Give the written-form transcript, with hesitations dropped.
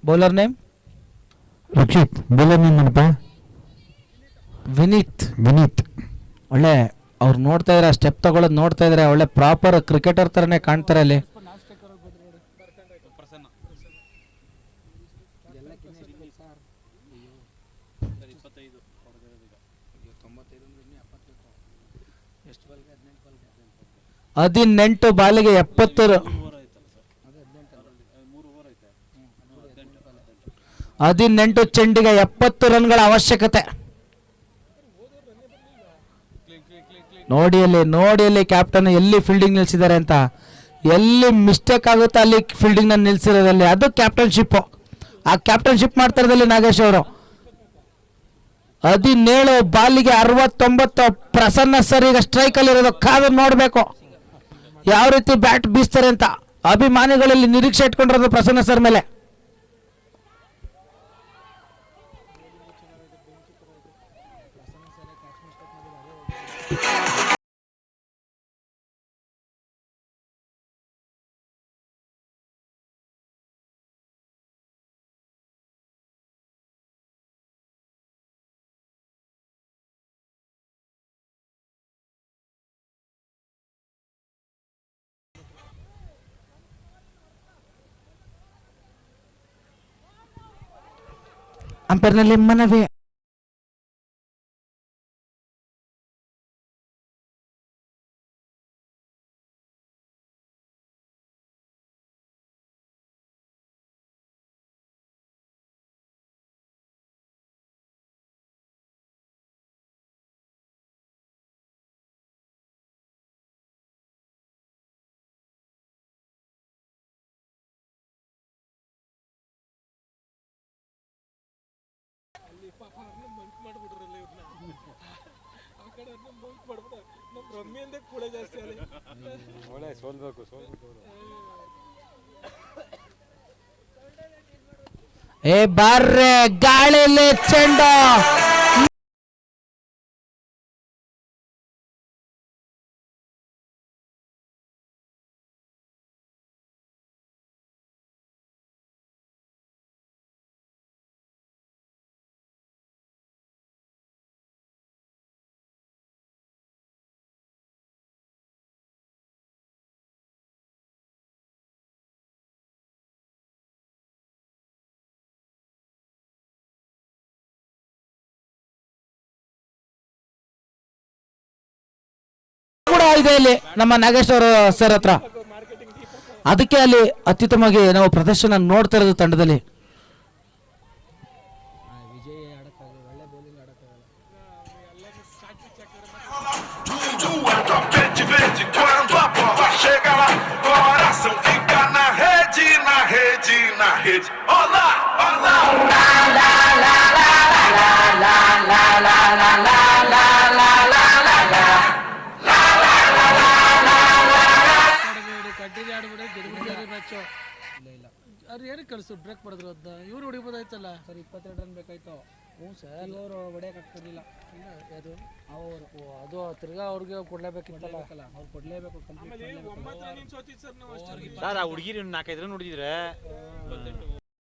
Bowler name Rakshit. Bowler name ಏನಪ್ಪ? ವಿನೀತ್. ವಿನೀತ್. ಒಳ್ಳೆ ಅವ್ರು ನೋಡ್ತಾ ಇದ್ರೆ ಸ್ಟೆಪ್ ತಗೊಳ್ಳೋದು ನೋಡ್ತಾ ಇದ್ರೆ ಒಳ್ಳೆ ಪ್ರಾಪರ್ ಕ್ರಿಕೆಟರ್ ತರನೇ ಕಾಣ್ತಾರೆ ಅಲ್ಲಿ. ಹದಿನೆಂಟು ಬಾಲಿಗೆ 70. 18 ಚೆಂಡಿಗೆ 70 ರನ್ಗಳ ಅವಶ್ಯಕತೆ. ನೋಡಿ ಅಲ್ಲಿ ಕ್ಯಾಪ್ಟನ್ ಎಲ್ಲಿ ಫೀಲ್ಡಿಂಗ್ ನಿಲ್ಸಿದ್ದಾರೆ ಅಂತ. ಎಲ್ಲಿ ಮಿಸ್ಟೇಕ್ ಆಗುತ್ತೆ ಅಲ್ಲಿ ಫೀಲ್ಡಿಂಗ್ ನ ನಿಲ್ಸಿರೋದಲ್ಲಿ ಅದು ಕ್ಯಾಪ್ಟನ್ಶಿಪ್. ಆ ಕ್ಯಾಪ್ಟನ್ಶಿಪ್ ಮಾಡ್ತಾ ಇರೋದಲ್ಲಿ ನಾಗೇಶ್ ಅವರು. 17 ಬಾಲಿಗೆ 69. ಪ್ರಸನ್ನ ಸರ್ ಈಗ ಸ್ಟ್ರೈಕ್ ಅಲ್ಲಿ ಇರೋದು. ಕಾದು ನೋಡ್ಬೇಕು ಯಾವ ರೀತಿ ಬ್ಯಾಟ್ ಬೀಸ್ತಾರೆ ಅಂತ. ಅಭಿಮಾನಿಗಳಲ್ಲಿ ನಿರೀಕ್ಷೆ ಇಟ್ಕೊಂಡಿರೋದು ಪ್ರಸನ್ನ ಸರ್ ಮೇಲೆ. ಅಂಪೈರ್ನಲ್ಲಿ ಮನವಿ. ಏ ಬಾರ್ರೆ ಗಾಳಿಲಿ ಚೆಂಡು. ಇದೆ ಇಲ್ಲಿ ನಮ್ಮ ನಾಗೇಶ್ ಅವರು ಸರ್ ಹತ್ರ. ಅದಕ್ಕೆ ಅಲ್ಲಿ ಅತ್ಯುತ್ತಮವಾಗಿ ನಾವು ಪ್ರದರ್ಶನ ನೋಡ್ತಾ ಇರೋದು ತಂಡದಲ್ಲಿ. ಕಳಿಸು ಬ್ರೇಕ್ ಮಾಡಿದ್ರು ಅದನ್ನ. ಇವ್ರು ಹೊಡಿಬೋದಾಯ್ತಲ್ಲ ಸರ್. 22 ರನ್ ಬೇಕಾಯ್ತು. ಹ್ಞೂ ಸರ್, ಇವರು ಹೊಡೆಯಕ್ಕೆ ಆಗ್ತಿರ್ಲಿಲ್ಲ. ಅದು ಅದು ತಿರ್ಗಾ ಅವ್ರಿಗೆ ಕೊಡ್ಲೇಬೇಕಿತ್ತಲ್ಲ. ಅವ್ರು ಕೊಡ್ಲೇಬೇಕು. ಸರ್ ಆ ಹುಡುಗಿರು 4-5 ರನ್ ಹೊಡಿದಿದ್ರೆ